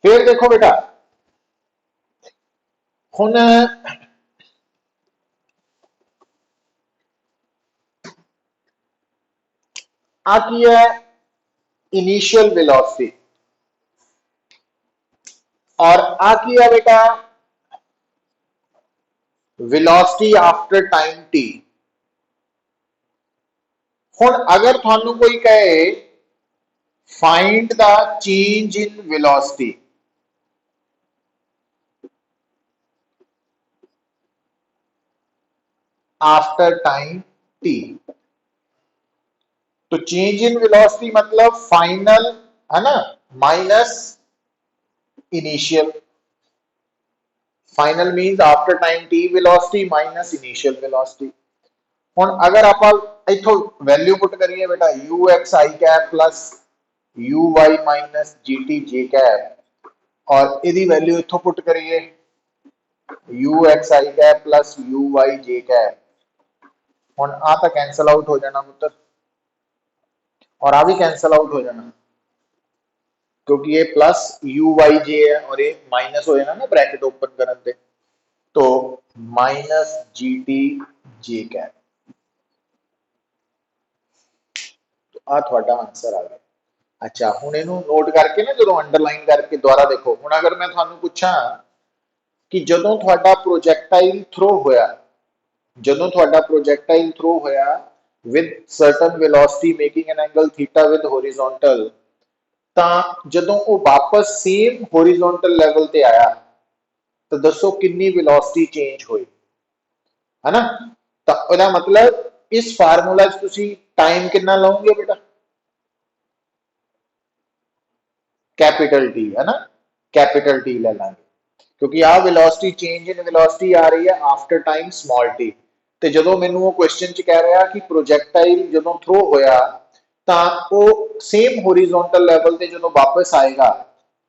फिर देखो बेटा, हुन आ की है इनिशियल वेलोसिटी और आ की है बेटा वेलोसिटी आफ्टर टाइम टी। हुन अगर थानू कोई कहे find the change in velocity, after time t, तो चेंज इन वेलोसिटी मतलब फाइनल, है ना, minus initial. Final means after time t velocity minus initial velocity. हुन अगर आप इथों वैल्यू पुट करिए बेटा u x i cap plus u y minus g t j cap और यदि वैल्यू इथों पुट करिए u x i cap plus u y j cap, हुन आ तो कैंसल आउट हो जाना पुत्र और आ भी कैंसल आउट हो जाना क्योंकि ये प्लस यू वाई जे है और ये माइनस हो जाना ना ब्रैकेट ओपन करन ते, तो minus g t j cap. तो आ थोड़ा आंसर आ गया। अच्छा हुन इनू नोट करके ना जो अंडरलाइन करके दोबारा देखो, हुन अगर मैं थानू पूछा कि जदों थोड़ा प्रोजैक्टाइल थ्रो होया, जदों थोड़ा प्रोजैक्टाइल थ्रो होया with certain velocity making an angle theta with horizontal, ਤਾਂ ਜਦੋਂ ਉਹ ਵਾਪਸ ਸੇਮ ਹੌਰੀਜ਼ੌਂਟਲ ਲੈਵਲ ਤੇ ਆਇਆ ਤਾਂ ਦੱਸੋ ਕਿੰਨੀ ਵੈਲੋਸਿਟੀ ਚੇਂਜ ਹੋਈ, ਹੈ ਨਾ। ਤਾਂ ਉਹਦਾ ਮਤਲਬ ਇਸ ਫਾਰਮੂਲਾ 'ਚ ਤੁਸੀਂ ਟਾਈਮ ਕਿੰਨਾ ਲਓਗੇ ਬੇਟਾ, कैपिटल टी, है ना, कैपिटल टी ले लांगे क्योंकि आ वेलोसिटी चेंज इन वेलोसिटी आ रही है आफ्टर टाइम स्मॉल टी। ਤੇ ਜਦੋਂ ਮੈਨੂੰ ਉਹ ਕੁਐਸਚਨ ਚ ਕਹਿ ਰਿਹਾ ਕਿ ਪ੍ਰੋਜੈਕਟਾਈਲ ਜਦੋਂ ਥਰੋ ਹੋਇਆ ਤਾਂ ਉਹ ਸੇਮ ਹੌਰੀਜ਼ੌਂਟਲ ਲੈਵਲ ਤੇ ਜਦੋਂ ਵਾਪਸ ਆਏਗਾ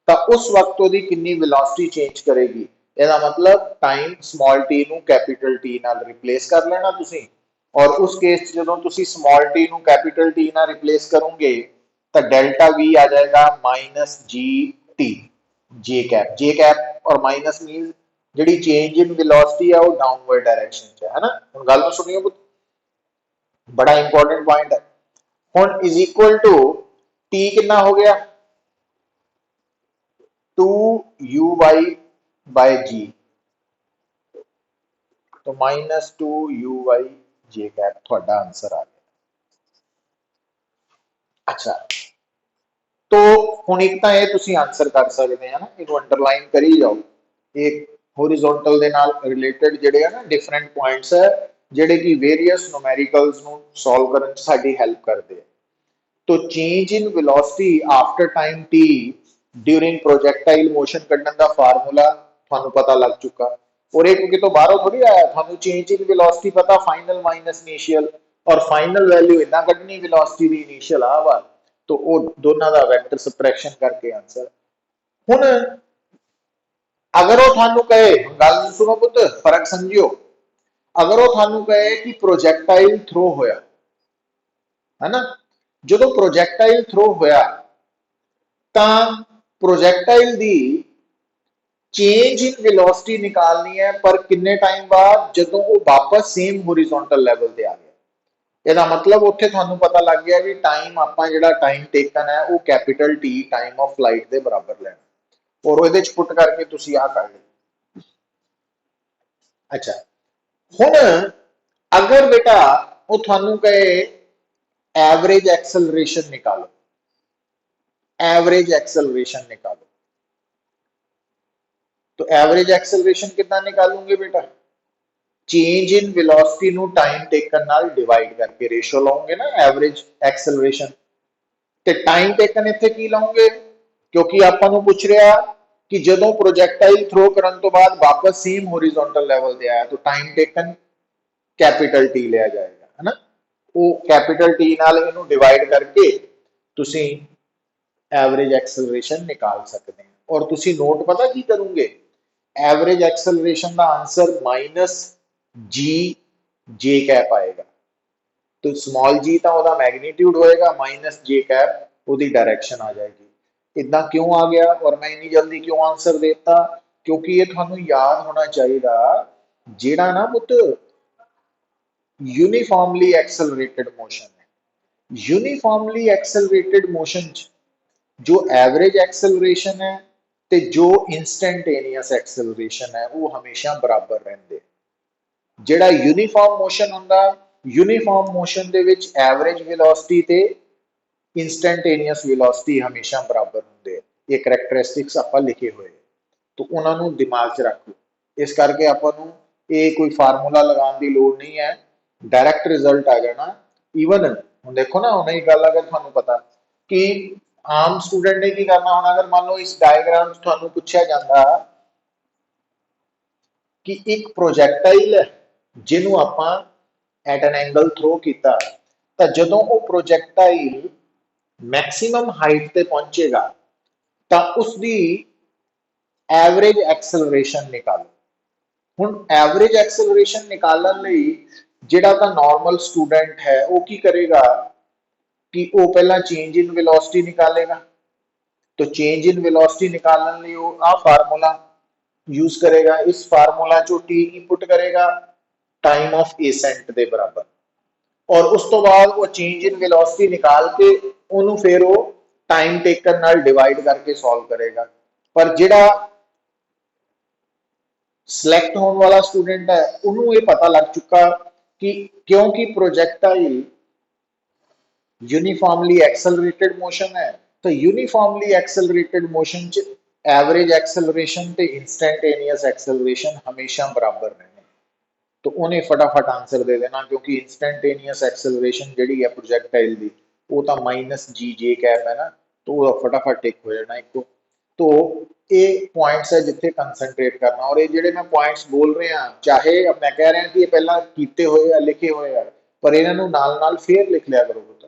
ਤਾਂ ਉਸ ਵਕਤ ਉਹਦੀ ਕਿੰਨੀ ਵੈਲੋਸਿਟੀ ਚੇਂਜ ਕਰੇਗੀ। ਇਹਦਾ ਮਤਲਬ ਟਾਈਮ ਸਮਾਲ ਟੀ ਨੂੰ ਕੈਪੀਟਲ ਟੀ ਨਾਲ ਰਿਪਲੇਸ ਕਰ ਲੈਣਾ ਤੁਸੀਂ ਔਰ ਉਸ ਕੇਸ 'ਚ ਜਦੋਂ ਤੁਸੀਂ ਸਮਾਲ ਟੀ ਨੂੰ ਕੈਪੀਟਲ ਟੀ ਨਾਲ ਰਿਪਲੇਸ ਕਰੋਗੇ तो डेल्टा वी आ जाएगा minus g t j cap और minus mean g change in velocity है वो डाउनवर्ड डायरेक्शन है ना। हम गल सुनियो बड़ा इंपॉर्टेंट पॉइंट है। हुन इज इक्वल टू टी कितना हो गया two u y by g, तो minus two u y j cap थोड़ा आंसर आ गया। अच्छा तो हुन एक तो ये तुसी आंसर कर सकते हैं ना, इनको अंडरलाइन करी जाओ, एक हॉरिजॉन्टल दे नाल रिलेटेड जेडे है ना डिफरेंट पॉइंट्स है जेडे कि वेरियस न्यूमेरिकल्स नु सॉल्व करन च साडी हेल्प करदे हैं। तो change in velocity after time t during projectile motion कढन दा फार्मूला थानू पता लग चुका और एक कितों बाहरों थोड़ी आया, थानू चेंज इन वेलोसिटी पता फाइनल माइनस इनिशियल और फाइनल वैल्यू इतना कढनी वेलोसिटी दी इनिशियल आ वा, तो वो दोनों का वैक्टर सबट्रैक्शन करके आंसर। हुन अगर वो थानू कहे, गल सुनो पुत्र फर्क समझियो, अगर वो थानू कहे कि प्रोजैक्टाइल थ्रो होया, है ना, जो प्रोजैक्टाइल थ्रो होया तां प्रोजैक्टाइल दी चेंज इन वेलोसिटी निकालनी है पर किन्ने टाइम बाद जदों वो वापस सेम हॉरिजॉन्टल लेवल ते आ गया। ਇਹਦਾ मतलब ਉੱਥੇ ਤੁਹਾਨੂੰ ਪਤਾ ਲੱਗ ਗਿਆ ਵੀ ਟਾਈਮ ਆਪਾਂ ਜਿਹੜਾ ਟਾਈਮ ਟੇਕਨ ਹੈ ਉਹ capital tea time of flight ਦੇ ਬਰਾਬਰ ਲੈਣਾ ਔਰ ਉਹਦੇ ਚ ਪੁੱਟ ਕਰਕੇ ਤੁਸੀਂ ਆ ਕਰ ਲਓ। ਅੱਛਾ ਹੁਣ अगर बेटा वो थानू कहे एवरेज एक्सेलरेशन निकालो, एवरेज एक्सेलरेशन निकालो, तो एवरेज एक्सेलरेशन कितना निकालोगे बेटा, चेंज इन वेलोसिटी नु टाइम टेकन नाल डिवाइड करके रेशो लाओगे ना एवरेज एक्सेलरेशन, ते टाइम टेकन इत्थे की लाओगे क्योंकि आपां नू पूछ रहा कि जदों प्रोजैक्टाइल थ्रो करन तो बाद वापस सेम हॉरिजॉन्टल लेवल ते आया तो टाइम टेकन कैपिटल टी लिया जाएगा, है ना। वो कैपिटल टी नाल इनू डिवाइड करके तुसी एवरेज एक्सेलरेशन निकाल सकते हैं और तुसी नोट पता की करोगे एवरेज एक्सेलरेशन का आंसर माइनस जी जे कैप आएगा, तो स्मॉल जी तो मैग्नीट्यूड होएगा माइनस जे कैप वो डायरेक्शन आ जाएगी। इदा क्यों आ गया और मैं इन्नी जल्दी क्यों आंसर देता, क्योंकि ये थानू याद होना चाहिए जेड़ा ना पुत यूनिफॉर्मली एक्सेलरेटेड मोशन है, यूनिफॉर्मली एक्सेलरेटेड मोशन जो एवरेज एक्सेलरेशन है ते जो इंस्टेंटेनियस एक्सेलरेशन है वो हमेशा बराबर रहते। जेड़ा यूनिफॉर्म मोशन होंदा, यूनिफॉर्म मोशन दे विच एवरेज वेलोसिटी ते इंस्टेंटेनियस वेलोसिटी हमेशा बराबर होंदे। ये करैक्टरिस्टिक्स आपां लिखे हुए, तो उन्होंने दिमाग च रख लो। इस करके आपां नूं ये कोई फार्मूला लगाने की लोड़ नहीं है, डायरैक्ट रिजल्ट आ जाना। ईवन हुण देखो ना, हुण एक गल अगर तुहानूं पता कि आम स्टूडेंट ने की करना होना, अगर मान लो इस डायग्राम च तुहानूं पुछया जांदा कि एक प्रोजैक्टाइल है जिन्हों आपां एट एन एंगल थ्रो किया, तो जदों वो प्रोजैक्टाइल मैक्सिमम हाइट ते पहुंचेगा तो उसकी एवरेज एक्सेलरेशन निकालो। हुण एवरेज एक्सेलरेशन निकालने लई जिहड़ा तां नॉर्मल स्टूडेंट है वो की करेगा कि वो पहला चेंज इन वेलोसिटी निकालेगा। तो चेंज इन वेलोसिटी निकालने लिए वो आ फार्मूला यूज करेगा। इस फार्मूला चो टी की पुट करेगा टाइम ऑफ एसेंट के बराबर, और उस तो बाद वो चेंज इन वेलोसिटी निकाल के उन्होंने फिर वो टाइम टेकन नाल डिवाइड करके सॉल्व करेगा। पर जिहड़ा सिलेक्ट होने वाला स्टूडेंट है उन्होंने ये पता लग चुका कि क्योंकि प्रोजेक्टाइल यूनिफॉर्मली एक्सेलरेटेड मोशन है, तो यूनिफॉर्मली एक्सेलरेटेड मोशन च एवरेज एक्सेलरेशन ते इंस्टेंटेनियस एक्सेलरेशन हमेशा बराबर रहने। तो उन्हें फटाफट आंसर दे देना, क्योंकि इंस्टेंटेनियस एक्सेलरेशन जी है प्रोजैक्टाइल की वो तो माइनस जी जे कैप है ना, तो वो फटाफट टिक हो जाना एक। तो ये पॉइंट्स है जिथे कंसनट्रेट करना। और ये जेडे मैं पॉइंट्स बोल रहे हैं, चाहे अब मैं कह रहा कि ये पहला कीते हुए या लिखे हुए हैं, पर इन्हों नाल नाल फिर लिख लिया करो पुत्र।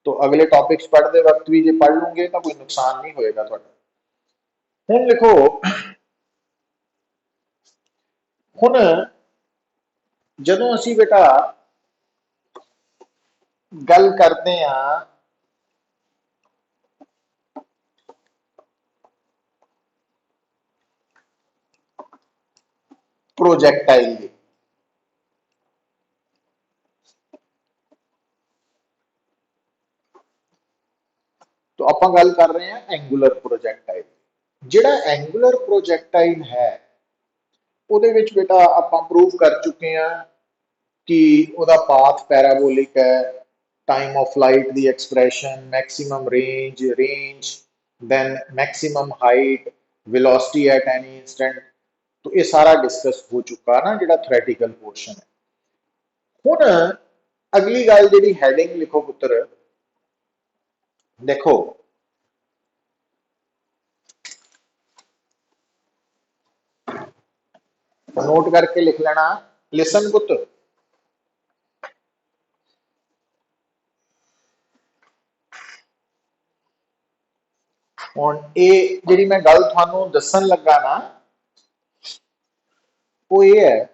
तो अगले टॉपिक्स पढ़ते वक्त भी जो पढ़ लूंगे तो कोई नुकसान नहीं होएगा तुहाडा। हुण लिखो, हुण जदों असी बेटा गल करते हैं प्रोजैक्टाइल की, तो आप गल कर रहे हैं एंगुलर प्रोजैक्टाइल। जिहड़ा एंगुलर प्रोजैक्टाइल है ਉਹਦੇ ਵਿੱਚ बेटा आप प्रूव कर चुके हैं कि ਉਹਦਾ पाथ पैराबोलिक है, time of flight the expression, maximum range, then maximum height, velocity at any instant. तो ये सारा डिस्कस हो चुका ना जिहड़ा थ्योरेटिकल पोर्शन है। हुण अगली गल जिहड़ी हैडिंग लिखो पुत्र, देखो नोट करके लिख लेना, लिसन पुत्र। हुण ये जिहड़ी मैं गल तुहानूं दस्सण लगा ना, वो ये है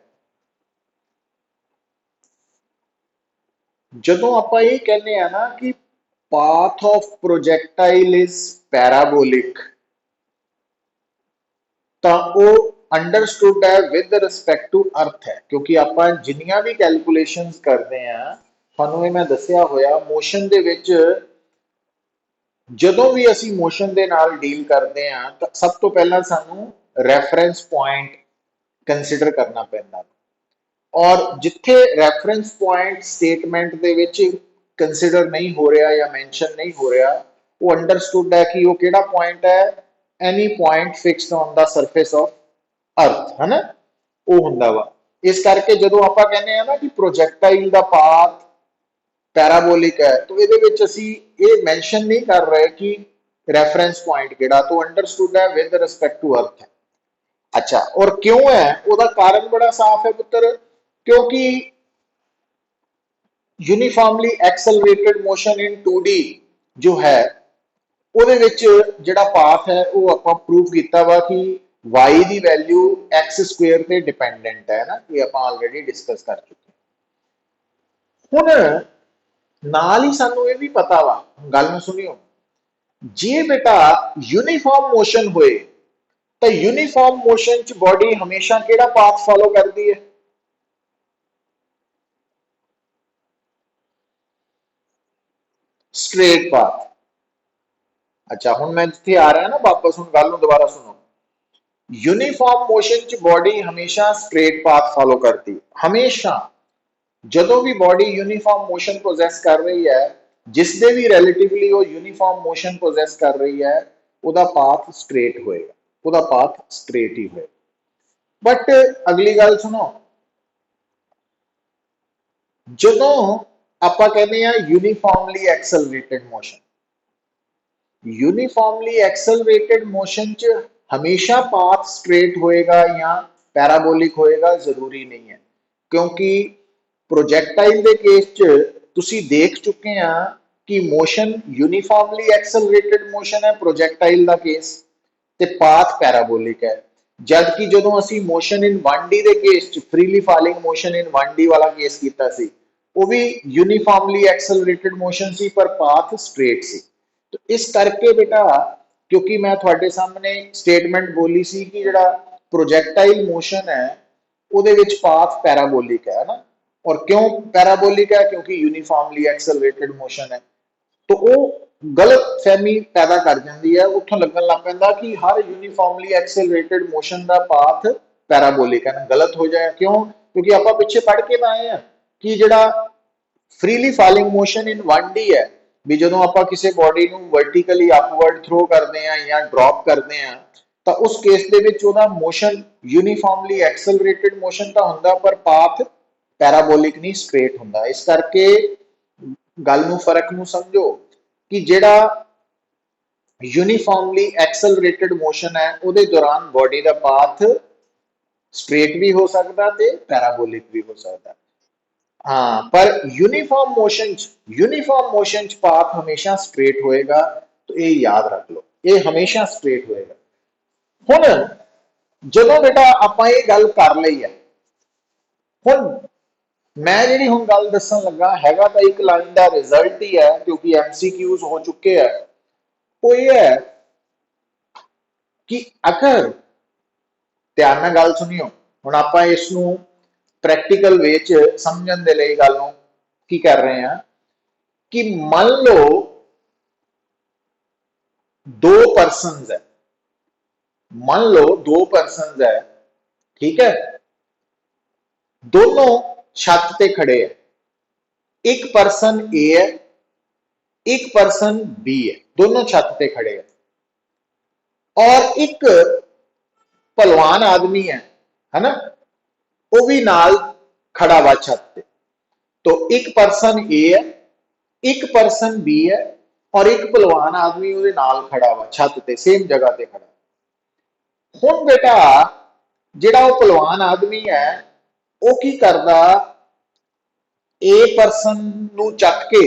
जदों आप ये कहने हैं ना कि पाथ ऑफ प्रोजैक्टाइल इज पैराबोलिक, तो वो अंडरस्टूड है विद रिस्पेक्ट टू अर्थ है। क्योंकि आप जिन्नियां भी कैलकुलेशंस करते हैं, थानू मैं दसिया होया मोशन दे विच जदों भी असी मोशन दे नाल डील करते हैं तो सब तो पहला सानू रेफरेंस पॉइंट कंसिडर करना पैंदा। और जिथे रेफरेंस पॉइंट स्टेटमेंट दे विच कंसिडर नहीं हो रहा या मैंशन नहीं हो रहा, वो अंडरस्टूड है कि वो केड़ा पॉइंट है, any point fixed on the surface of earth है ना, वो हुंदा वा। इस करके जदों आप कहने हैं ना कि प्रोजैक्टाइल दा पाथ पैराबोलिक है, तो ये असी ये मैंशन नहीं कर रहे कि रेफरेंस पॉइंट केड़ा, तो अंडरस्टूड है विद रिस्पेक्ट टू अर्थ है। अच्छा, और क्यों है उसका कारण बड़ा साफ है पुत्र, क्योंकि uniformly accelerated motion in 2D जो है ਉਹਦੇ ਵਿੱਚ ਜਿਹੜਾ ਪਾਥ ਹੈ ਉਹ ਆਪਾਂ ਪ੍ਰੂਵ ਕੀਤਾ ਵਾ ਕਿ y ਦੀ ਵੈਲਿਊ x ਸਕੁਅਰ ਤੇ ਡਿਪੈਂਡੈਂਟ ਹੈ ਨਾ, ਇਹ ਆਪਾਂ ਆਲਰੇਡੀ ਡਿਸਕਸ ਕਰ ਚੁੱਕੇ। ਹੁਣ ਨਾਲ ਹੀ ਸਾਨੂੰ ਇਹ ਵੀ ਪਤਾ ਵਾ, ਗੱਲ ਨੂੰ ਸੁਣਿਓ जे बेटा यूनिफॉर्म मोशन होए तो यूनिफॉर्म मोशन च बॉडी हमेशा केड़ा पाथ फॉलो करती है? Straight path. अच्छा हुण मैं जिथे आ रहा ना वापस, हुण गल दोबारा सुनो। यूनिफॉर्म मोशन च बॉडी हमेशा स्ट्रेट पाथ फॉलो करती हमेशा। ਜਦੋਂ भी बॉडी यूनिफॉर्म मोशन पोजेस कर रही है, जिसदे भी रिलेटिवली वो यूनिफॉर्म मोशन पोजेस कर रही है, ਉਹਦਾ पाथ स्ट्रेट होएगा, ਉਹਦਾ पाथ स्ट्रेट ही होएगा। बट अगली गल सुनो, ਜਦੋਂ ਆਪਾਂ ਕਹਿੰਦੇ ਆ uniformly accelerated motion, uniformly accelerated motion च हमेशा पाथ स्ट्रेट होएगा या पैराबोलिक होएगा जरूरी नहीं है, क्योंकि प्रोजैक्टाइल के केस च तुसी देख चुके हैं कि मोशन यूनिफॉर्मली एक्सेलरेटेड मोशन है प्रोजैक्टाइल का केस, ते पाथ पैराबोलिक है। जबकि जो असी मोशन इन 1D के केस च freely falling motion in 1D वाला केस कीता सी, वो भी यूनिफॉर्मली एक्सेलरेटेड मोशन सी पर पाथ स्ट्रेट सी। तो इस करके बेटा, क्योंकि मैं थोड़े सामने स्टेटमेंट बोली सी कि जड़ा प्रोजैक्टाइल मोशन है ਉਹਦੇ ਵਿੱਚ पाथ पैराबोलिक है ना, और क्यों पैराबोलिक है? क्योंकि यूनिफॉर्मली एक्सेलरेटेड मोशन है। तो वो गलत फहमी पैदा कर जाती है, उतों लगन लग पैंदा कि हर यूनिफॉर्मली एक्सेलरेटेड मोशन का पाथ पैराबोलिक है ना, गलत हो जाए। क्यों? क्योंकि आप पिछे पढ़ के आए हैं कि जड़ा freely falling motion in 1D है, भी जो आप किसी बॉडी को वर्टिकली अपवर्ड थ्रो करते हैं या ड्रॉप करते हैं, तो उस केस दे विच ओहदा मोशन यूनिफॉर्मली एक्सेलरेटेड मोशन तो हुंदा, पर पाथ पैराबोलिक नहीं स्ट्रेट हुंदा। इस करके गल नूं फर्क नूं समझो कि जिहड़ा यूनिफॉर्मली एक्सेलरेटेड मोशन है उहदे दौरान बॉडी का पाथ स्ट्रेट भी हो सकता ते पैराबोलिक भी हो सकता। हाँ, पर यूनिफॉर्म मोशन च पाथ हमेशा स्ट्रेट होएगा, तो ये याद रख लो, ये हमेशा स्ट्रेट होएगा। हुण जदों बेटा आपां ये गल कर लई है, हुण मैं जिहड़ी हुण गल दस्सण लगा हैगा तां एक लाइन का रिजल्ट ही है, क्योंकि MCQs हो चुके हैं। वो ये है कि अगर ध्यान नाल गल सुनियो, हुण आपां इसनूं प्रैक्टिकल वे च समझण दे लई गल नूं की कर रहे हैं कि मान लो दो पर्सनस है, मान लो दो पर्सनस है, ठीक है, दोनों छत ते खड़े है, एक पर्सन ए है, एक पर्सन बी है, दोनों छत ते खड़े है, और एक पहलवान आदमी है ना, वो भी नाल खड़ा हुआ छत पे। तो एक पर्सन ए है, एक पर्सन बी है, और एक पहलवान आदमी उसदे नाल खड़ा हुआ छत पे, सेम जगह पे खड़ा। हुण बेटा जिहड़ा वो पहलवान आदमी है वो की करदा, ए पर्सन नूं चक के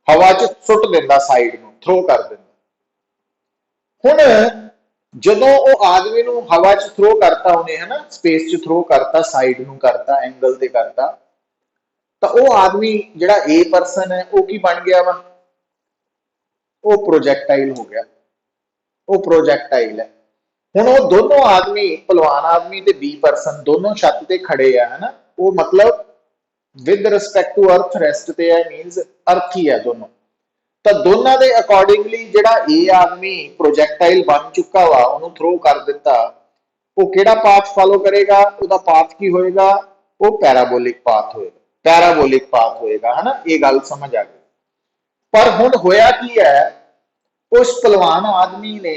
हवा च सुट दिंदा, साइड नूं थ्रो कर दिंदा। हुण जदों वो आदमी नूं हवा च थ्रो करता, उन्हें है ना स्पेस च थ्रो करता, साइड नूं करता, एंगल ते करता, तो वो आदमी जिहड़ा ए पर्सन है वो की बन गया वा, वो प्रोजैक्टाइल हो गया, वो प्रोजैक्टाइल है। हुण वो दोनों आदमी, पहलवान आदमी ते बी पर्सन दोनों छत ते खड़े है ना, वो मतलब with respect to earth rest ते है, मीनस अर्थ ही है दोनों। तो दोनों के अकॉर्डिंगली जिहड़ा ए आदमी प्रोजैक्टाइल बन चुका वा, उन्होंने थ्रो कर दिता, वो किहड़ा पाथ फॉलो करेगा? उसका पाथ की होएगा? वो पैराबोलिक पाथ होएगा, पैराबोलिक पाथ होएगा, है ना। ये गल समझ आ गई। पर हुण होया की है, उस पहलवान आदमी ने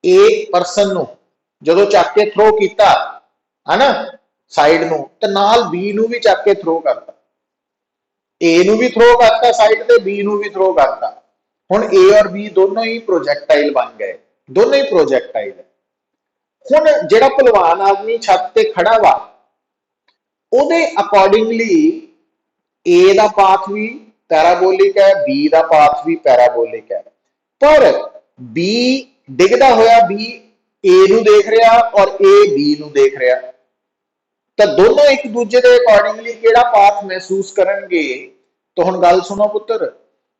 एक पर्सन नूं जदों चक के थ्रो किया है ना साइड नूं, ते नाल बी नूं भी चक के थ्रो करता, ए नूं भी थ्रो करता साइड ते, बी नूं भी थ्रो करता। हुण ए और बी दोनों ही प्रोजैक्टाइल बन गए, दोनों ही प्रोजैक्टाइल है। हुण जिहड़ा पहलवान आदमी छत ते खड़ा वा, ਉਹਦੇ अकॉर्डिंगली ए का पाथ भी पैराबोलिक है, बी का पाथ भी पैराबोलिक है, पर बी डिगदा होया बी ए नूं देख रहा और ए बी नूं देख रहा, तो दोनों एक दूजे के अकॉर्डिंगली केड़ा पाथ महसूस करनगे? तो हुण गल सुनो पुत्र,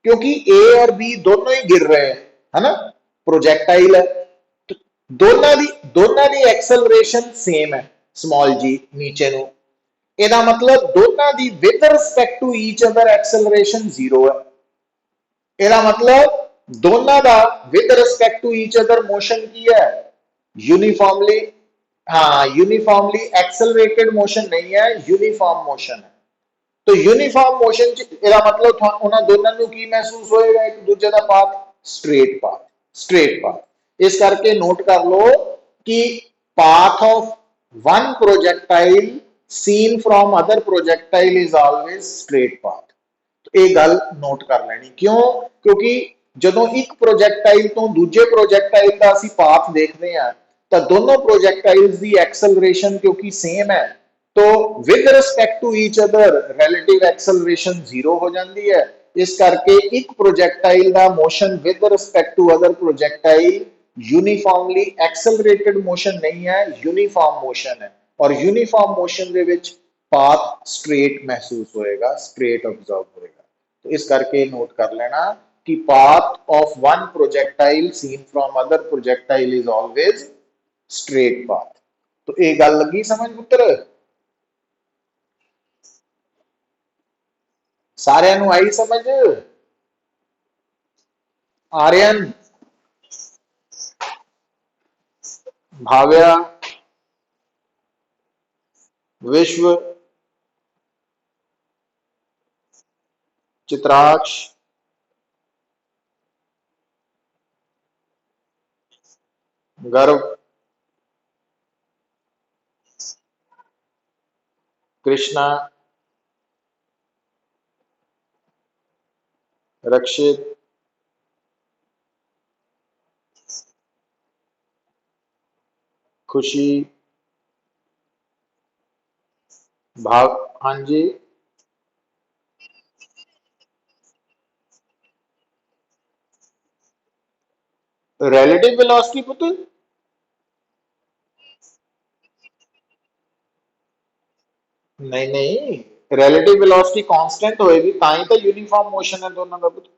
क्योंकि ए और बी दोनों ही गिर रहे हैं, है ना, प्रोजेक्टाइल है, तो दोनों दी एक्सेलरेशन सेम है, स्मॉल जी नीचे नु, ਇਹਦਾ मतलब दोनों ਦੀ with respect to each other acceleration zero है। ਇਹਦਾ मतलब दोनों का with respect to each other motion की है, यूनिफॉर्मली, हाँ यूनिफॉर्मली एक्सेलरेटेड मोशन नहीं है, यूनिफॉर्म मोशन है। तो यूनिफॉर्म मोशन ਇਹਦਾ मतलब ਉਹਨਾਂ ਦੋਨਾਂ ਨੂੰ ਕੀ महसूस होएगा, एक दूसरे का path straight path, straight path. इस करके नोट कर लो कि path of one projectile seen from other projectile is always straight path. ਇਹ ਗੱਲ ਨੋਟ ਕਰ ਲੈਣੀ, ਕਿਉਂ, ਕਿਉਂਕਿ ਜਦੋਂ ਇੱਕ ਪ੍ਰੋਜੈਕਟਾਈਲ ਤੋਂ ਦੂਜੇ ਪ੍ਰੋਜੈਕਟਾਈਲ ਦਾ ਅਸੀਂ ਪਾਥ ਦੇਖਦੇ ਹਾਂ ਤਾਂ ਦੋਨੋਂ ਪ੍ਰੋਜੈਕਟਾਈਲਸ ਦੀ ਐਕਸਲਰੇਸ਼ਨ ਕਿਉਂਕਿ ਸੇਮ ਹੈ, तो with respect to each other relative acceleration zero हो जाती है। इस करके एक प्रोजेक्टाइल का motion with respect to other projectile uniformly accelerated motion नहीं है, यूनिफॉर्म मोशन है, और यूनिफॉर्म मोशन दे विच पाथ स्ट्रेट महसूस होएगा, स्ट्रेट ऑब्जर्व होएगा। तो इस करके नोट कर लेना कि path of one projectile seen from other projectile is always straight path. तो ये गल लगी समझ पुत्र, सारिਆਂ ਨੂੰ आई समझ, आर्यन, भाव्या, विश्व, चित्राक्ष, गर्व, कृष्णा, रक्षित, खुशी, भाव, हाँ जी, रिलेटिव वेलोसिटी पुत्र, नहीं नहीं, रिलेटिव वेलोसिटी कांस्टेंट होएगी ताई तो यूनिफॉर्म मोशन है दोनों का पुत्र।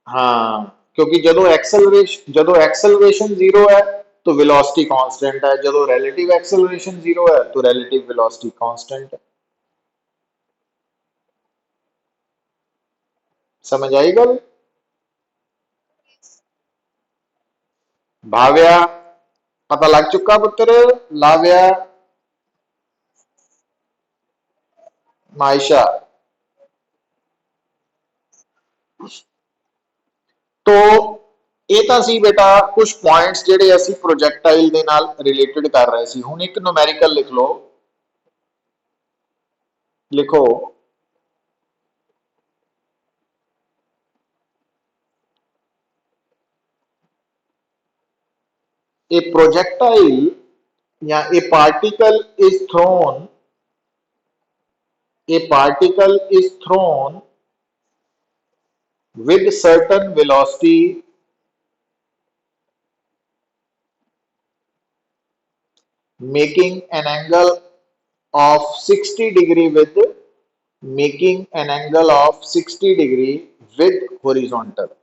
हाँ, क्योंकि जो एक्सेलरेशन जीरो है तो वेलोसिटी कांस्टेंट है, जो रिलेटिव एक्सेलरेशन जीरो है तो रिलेटिव वेलोसिटी कांस्टेंट है। समझ आई गल? भाव्या पता लग चुका पुत्र, लाव्या, मायशा, तो ਇਹ ਤਾਂ ਸੀ ਬੇਟਾ ਕੁਝ ਪੁਆਇੰਟਸ ਜਿਹੜੇ ਅਸੀਂ ਪ੍ਰੋਜੈਕਟਾਈਲ ਦੇ ਨਾਲ ਰਿਲੇਟਡ ਕਰ ਰਹੇ ਸੀ। ਹੁਣ ਇੱਕ ਨੂਮੈਰੀਕਲ ਲਿਖ ਲਓ, ਲਿਖੋ a projectile या a particle is thrown with certain velocity making an angle of 60 degree with making an angle of 60 degree with horizontal.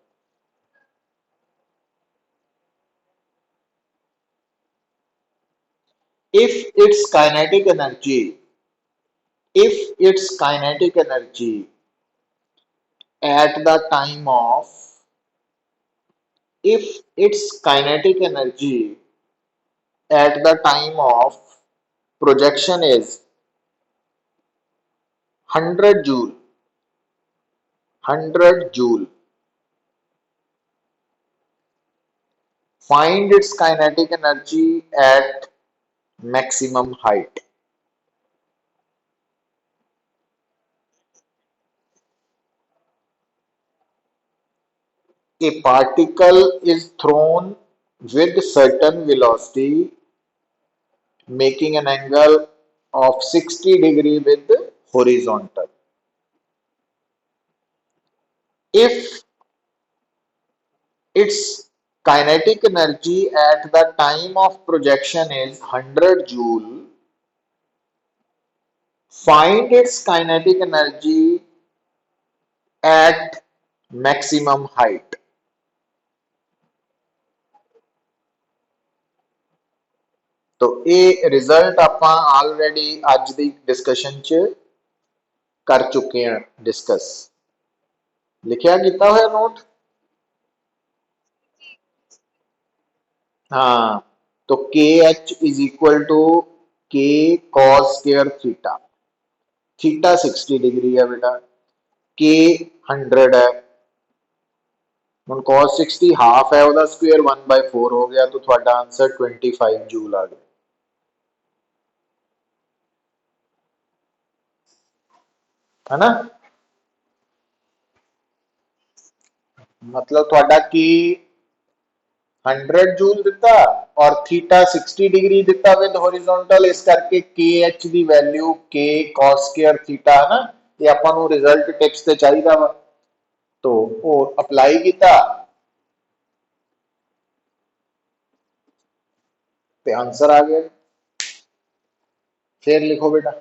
If its kinetic energy at the time of if its kinetic energy at the time of projection is 100 joule, find its kinetic energy at maximum height. A particle is thrown with certain velocity making an angle of 60 degree with horizontal. If its kinetic energy at the time of projection is 100 joule. Find its kinetic energy at maximum height. तो ये result आप already आज की discussion च कर चुके हैं discuss. लिखिया किया हुआ नोट? हाँ, तो के एच इज इक्वल टू के cos square theta. Theta 60 degree है बेटा, के 100 है, ਹੁਣ cos 60 हाफ है ਉਹਦਾ स्क्वायर 1/4 हो गया, तो ਤੁਹਾਡਾ आंसर 25 जूल आ गया। है ना? मतलब ਤੁਹਾਡਾ की 100 जूल दिता और थीटा 60 डिग्री दिता विद हॉरिजॉन्टल, इस करके के एच की वैल्यू के cos स्क्वायर थीटा है ना, ये ਆਪਾਂ ਨੂੰ रिजल्ट टिप्स ਤੇ ਚਾਹੀਦਾ ਵਾ, तो वो अप्लाई किया तो आंसर आ गया। फिर लिखो बेटा,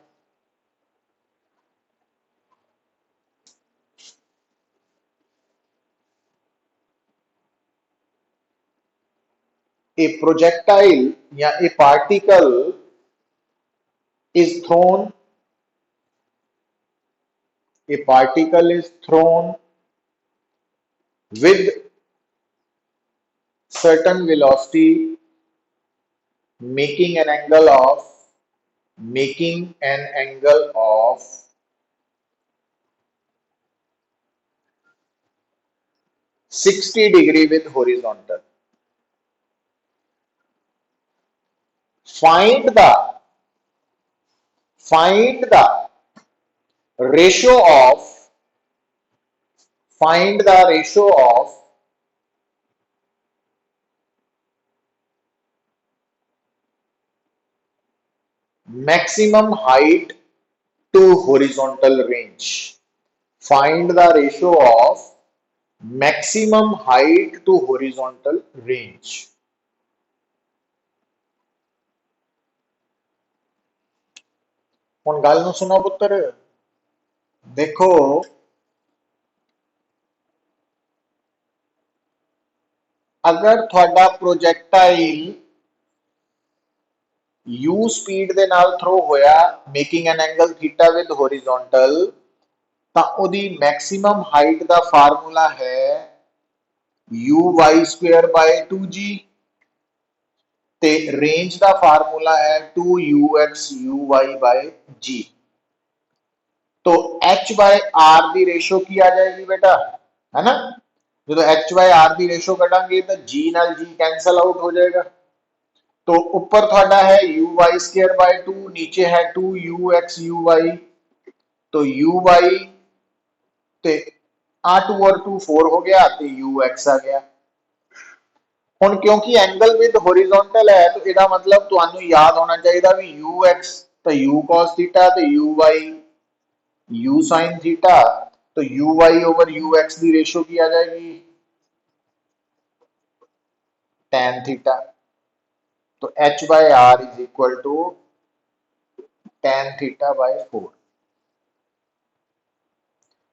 a projectile या a particle is thrown, a particle is thrown with certain velocity making an angle of making an angle of 60 degree with horizontal. Find the ratio of maximum height to horizontal range. Find the ratio of maximum height to horizontal range. हुण गल नूं सुनो पुत्र, देखो अगर थोड़ा projectile u speed दे नाल throw होया making an angle theta with horizontal, तां ओदी मैक्सिमम हाइट दा फार्मूला है uy स्क्वायर बाय 2g, ते रेंज दा फार्मूला है 2ux uy बाय g। तो h by r the ratio की आ जाएगी बेटा, है ना? जो h by r the ratio कटांगे तो g नाल g कैंसल आउट हो जाएगा। तो ऊपर थोड़ा है uy स्क्वायर बाय 2, नीचे है 2ux uy, तो uy ते आ 2 और 2 4 हो गया, तो ux आ गया। हुण क्योंकि एंगल विद हॉरिजॉन्टल है, तो इसका मतलब तुहानू याद होना चाहिए भी ux तो u cos थीटा, तो uy u sin थीटा, तो uy ओवर ux की रेशो की आ जाएगी tan थीटा। तो h by r is equal to tan theta by 4।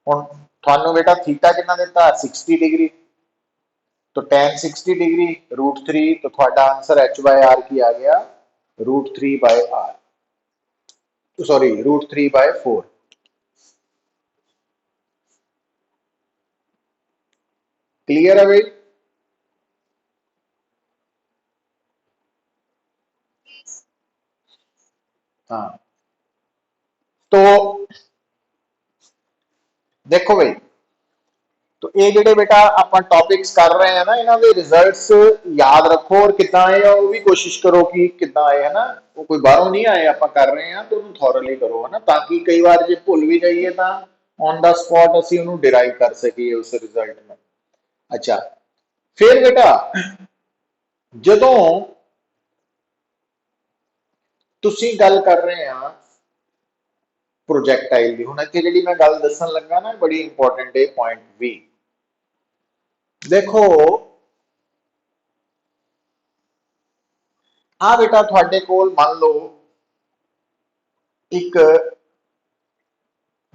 हुण थानू बेटा थीटा कितना देता 60 डिग्री, तो tan 60 डिग्री √3, तो थोड़ा आंसर h बाय r की आ गया √3 by r, sorry √3 by 4। Clear है भाई? हाँ, तो देखो भाई, तो ये जेडे बेटा आप टॉपिक्स कर रहे हैं ना, इन्हों के रिजल्ट्स याद रखो और कितना आए वो भी कोशिश करो कि कितना आए, है ना? वो कोई बाहरों नहीं आए, आप कर रहे हैं तो उन्होंने थॉरली करो, है ना, ताकि कई बार जो भुल भी जाइए तो ऑन द स्पॉट असी उन्होंने डिराइव कर सकिए उस रिजल्ट में। अच्छा, फिर बेटा जदों तुसी गल कर रहे हैं प्रोजेक्टाइल की, हुण इत्थे जिहड़ी मैं गल दसन लगा ना, बड़ी इंपॉर्टेंट है पॉइंट भी। देखो ਆ बेटा ਤੁਹਾਡੇ ਕੋਲ ਮੰਨ ਲਓ ਇੱਕ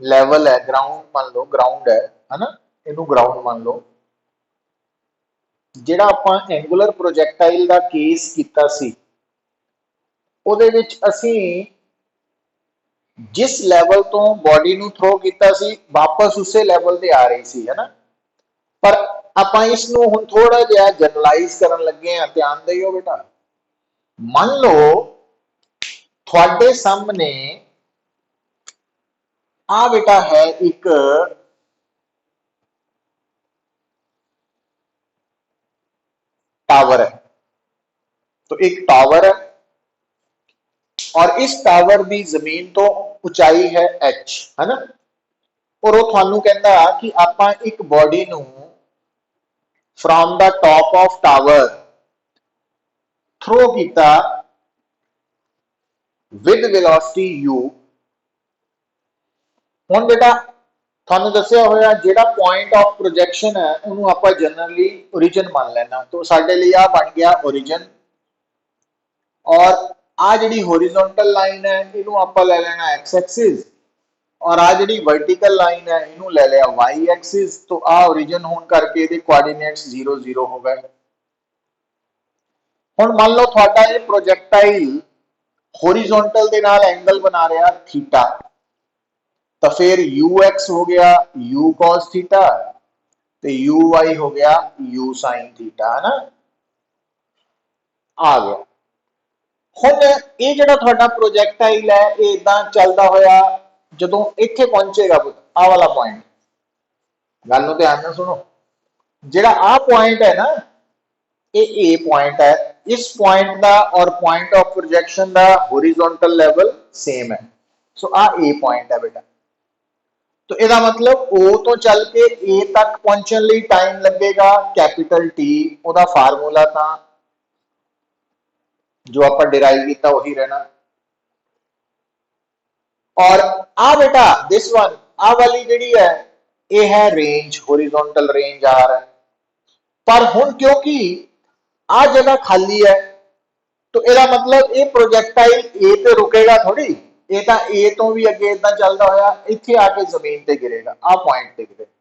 ਲੈਵਲ ਹੈ, ਗਰਾਊਂਡ ਮੰਨ ਲਓ, ਗਰਾਊਂਡ ਹੈ ਹਨਾ, ਇਹਨੂੰ ਗਰਾਊਂਡ ਮੰਨ ਲਓ। ਜਿਹੜਾ ਆਪਾਂ ਐਂਗੂਲਰ ਪ੍ਰੋਜੈਕਟਾਈਲ ਦਾ ਕੇਸ ਕੀਤਾ ਸੀ, ਉਹਦੇ ਵਿੱਚ ਅਸੀਂ ਜਿਸ ਲੈਵਲ ਤੋਂ ਬੋਡੀ ਨੂੰ ਥਰੋ ਕੀਤਾ ਸੀ ਵਾਪਸ ਉਸੇ ਲੈਵਲ ਤੇ ਆ ਰਹੀ ਸੀ ਹੈ ਨਾ। ਪਰ ਆਪਾਂ ਇਸ ਨੂੰ ਹੁਣ ਥੋੜਾ ਜਿਹਾ ਜਨਰਲਾਈਜ਼ ਕਰਨ ਲੱਗੇ ਆ, ਧਿਆਨ ਦਿਓ ਬੇਟਾ। ਮੰਨ ਲਓ ਤੁਹਾਡੇ ਸਾਹਮਣੇ ਆ बेटा है एक टावर है, तो एक टावर है और इस टावर की जमीन तो ऊंचाई है h है ना, और वो थानू कहता कि आपां एक बॉडी नू from the top of tower throw किया विद वेलोसिटी u। हुण बेटा थानू दस्सिया होया जिहड़ा पॉइंट ऑफ प्रोजेक्शन है उन्होंने आपां जनरली ओरिजिन मान लेना, तो साडे लई आ बन गया ओरिजिन। और आ जिहड़ी हॉरिजॉन्टल लाइन है इनू आपां ले लेना एक्स एक्सिस, और आ जिहड़ी वर्टिकल लाइन है इनू ले लिया वाई एक्सिस। तो आ ओरिजिन होने करके इहदे कोआर्डिनेट्स 0 0 हो गए। हुण मान लो तुहाडा ये प्रोजेक्टाइल हॉरिजॉन्टल दे नाल एंगल बना रहा थीटा, तो फिर यू एक्स हो गया यू कॉस थीटा, तो यू वाई हो गया यू साइन थीटा है ना, आ गया। हुण ये जिहड़ा तुहाडा प्रोजेक्टाइल है ये इदां चलदा होया जदों इत्थे पहुंचेगा आ वाला पॉइंट, गल नूं ध्यान नाल सुनो, जिहड़ा आ पॉइंट है ना ये ए पॉइंट है, इस पॉइंट का और पॉइंट ऑफ प्रोजेक्शन का हॉरिजॉन्टल लेवल सेम है। सो आ ए पॉइंट है बेटा, तो इसका मतलब ओ तो चल के ए तक पहुंचने लिए टाइम लगेगा कैपिटल टी, ओदा फार्मूला था जो आप डिराइव किया वही रहना। और आ बेटा दिस वन आ वाली जी है ये है रेंज, हॉरिजॉन्टल रेंज आ रहा है। पर हुण क्योंकि आ जगह खाली है तो इसका मतलब ये प्रोजेक्टाइल ए पे रुकेगा थोड़ी, ये तो ए तो भी अगे इदा चलता होया इत्थे आके जमीन पे गिरेगा, आ पॉइंट पे गिरेगा।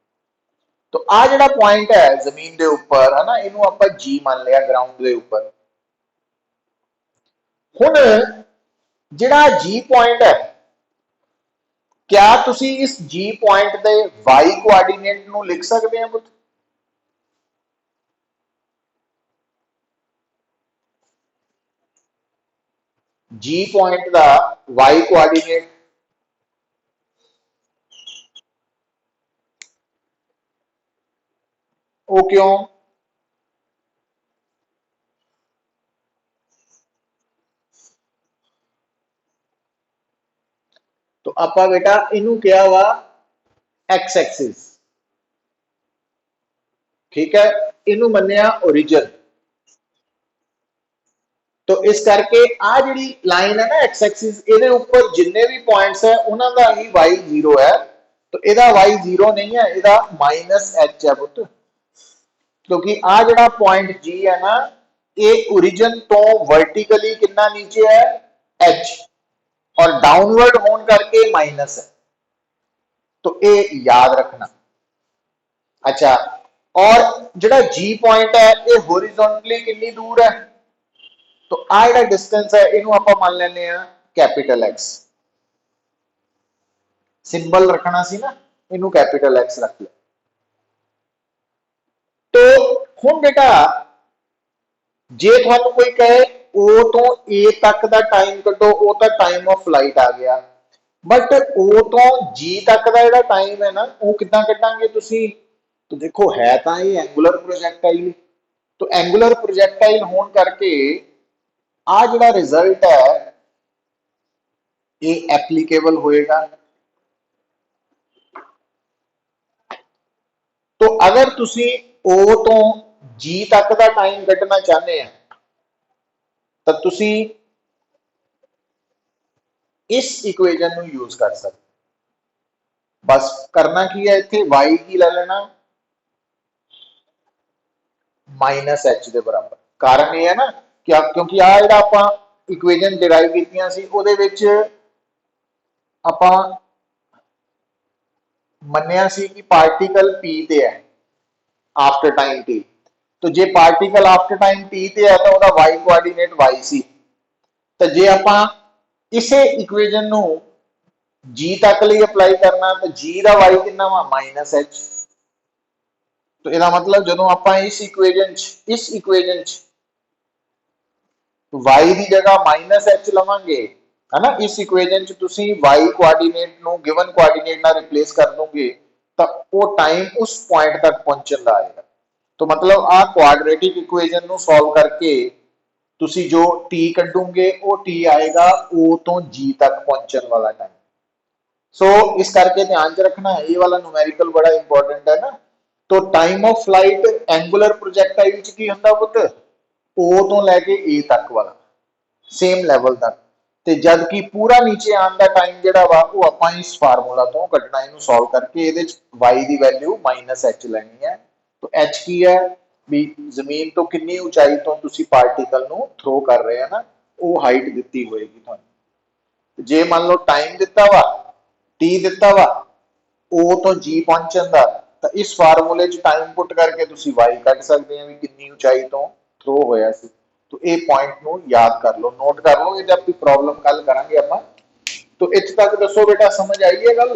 तो आ जिहड़ा पॉइंट है जमीन के उपर है ना, इनू आपां जी मान लिया ग्राउंड के उपर। हुण जिहड़ा जी पॉइंट है, क्या तुसी इस जी पॉइंट के वाई कोआर्डीनेट नू लिख सकते हैं पुत? जी पॉइंट का वाई कोआर्डीनेट वो क्यों? तो आपां बेटा इनू क्या वा एक्स एक्सिस, ठीक है, इनू मन्निया ओरिजिन। तो इस करके आ जिहड़ी लाइन है ना एक्स एक्सिस, इहदे ऊपर जिन्ने भी पॉइंट्स है उन्होंने ही वाई 0 है, तो इहदा वाई 0 नहीं है, इहदा माइनस एच है पुत, क्योंकि आ जिहड़ा पॉइंट जी है ना ये ओरिजिन तो वर्टिकली कितना नीचे है एच, और डाउनवर्ड होने करके माइनस है, तो ये याद रखना। अच्छा, और जिहड़ा जी पॉइंट है ये हॉरिजॉन्टली कितनी दूर है, तो आ जिहड़ा डिस्टेंस है इनू आपां मान लैंदे आ कैपिटल एक्स, सिंबल रखना सी ना, इनू कैपिटल एक्स रख लिया। तो हुण बेटा जे तुहानू कोई कहे ओ तो ए तक दा टाइम कड्डो, ओ तो टाइम ऑफ फ्लाइट आ गया, बट ओ तो जी तक दा जिहड़ा टाइम है ना वो किदां कड्डांगे तुसी? तो देखो है तो ये एंगुलर प्रोजेक्टाइल, तो एंगुलर प्रोजेक्टाइल होने करके आ जिहड़ा रिजल्ट है ये एप्लीकेबल होएगा। तो अगर तुसी ओ तो जी तक का टाइम कड्ढना चाहते हैं तो तुसी इस इक्वेजन को यूज कर सकते। बस करना की है इत्थे y की ले लेना माइनस एच के बराबर, कारण यह है ना क्योंकि आ ਜਿਹੜਾ ਆਪਾਂ ਇਕੁਏਸ਼ਨ ਡਿਰਾਈਵ ਕੀਤੀਆਂ ਸੀ ਉਹਦੇ ਵਿੱਚ ਆਪਾਂ ਮੰਨਿਆ ਸੀ ਕਿ ਪਾਰਟੀਕਲ p ਤੇ ਹੈ आफ्टर टाइम t। तो जे पार्टिकल आफ्टर टाइम t ਤੇ ਹੈ ਤਾਂ ਉਹਦਾ y ਕੋਆਰਡੀਨੇਟ y ਸੀ। ਤਾਂ ਜੇ ਆਪਾਂ ਇਸੇ ਇਕੁਏਸ਼ਨ ਨੂੰ g ਤੱਕ ਲਈ ਅਪਲਾਈ ਕਰਨਾ ਤਾਂ g ਦਾ y ਕਿੰਨਾ ਵਾ -h। तो ਇਹਦਾ मतलब ਜਦੋਂ ਆਪਾਂ ਇਸ ਇਕੁਏਸ਼ਨ ਚ y ਦੀ ਜਗ੍ਹਾ -h ਲਵਾਂਗੇ है ना, इस इक्वेशन च तुसी y कोआर्डिनेट नु गिवन कोआर्डिनेट ਨਾਲ रिप्लेस कर दोगे ਤਾਂ ਉਹ टाइम उस पॉइंट तक पहुंचन ਦਾ आएगा। तो मतलब आ क्वाड्रेटिक इक्वेशन नु सॉल्व करके तुसी जो t ਕੱਢੋਗੇ ਉਹ t आएगा o ਤੋਂ g तक पहुंचन वाला टाइम। सो इस करके ध्यान च रखना है, ये वाला न्यूमेरिकल बड़ा इंपॉर्टेंट है ना। तो time of flight angular projectile च की ਹੁੰਦਾ ਪੁੱਤ o ਤੋਂ ਲੈ ਕੇ a तक वाला सेम ਲੈਵਲ तक। ਤੇ ਜਦ ਕਿ ਪੂਰਾ ਨੀਚੇ ਆਉਣ ਦਾ ਟਾਈਮ ਜਿਹੜਾ ਵਾ ਉਹ ਆਪਾਂ ਇਸ ਫਾਰਮੂਲਾ ਤੋਂ ਕੱਢਣਾ, ਇਹਨੂੰ ਸੋਲਵ ਕਰਕੇ ਇਹਦੇ ਚ y ਦੀ ਵੈਲਿਊ -h ਲੈਣੀ ਹੈ। तो h ਕੀ ਹੈ ਵੀ ਜ਼ਮੀਨ ਤੋਂ ਕਿੰਨੀ ਉਚਾਈ ਤੋਂ ਤੁਸੀਂ ਪਾਰਟੀਕਲ ਨੂੰ ਥਰੋ ਕਰ ਰਹੇ ਆ ਨਾ, ਉਹ ਹਾਈਟ ਦਿੱਤੀ ਹੋਏਗੀ ਤੁਹਾਨੂੰ। ਜੇ ਮੰਨ ਲਓ ਟਾਈਮ ਦਿੱਤਾ ਵਾ t ਦਿੱਤਾ ਵਾ o ਤੋਂ g ਪਹੁੰਚਣ ਦਾ, ਤਾਂ ਇਸ ਫਾਰਮੂਲੇ ਚ ਟਾਈਮ ਪੁੱਟ ਕਰਕੇ ਤੁਸੀਂ y ਕੱਢ ਸਕਦੇ ਆ ਵੀ ਕਿੰਨੀ ਉਚਾਈ ਤੋਂ ਥਰੋ ਹੋਇਆ ਸੀ। तो ये पॉइंट नु याद कर लो, नोट कर लो, जब भी प्रॉब्लम कल करांगे अपन। तो इत्थे तक दसो बेटा, समझ आई है गल?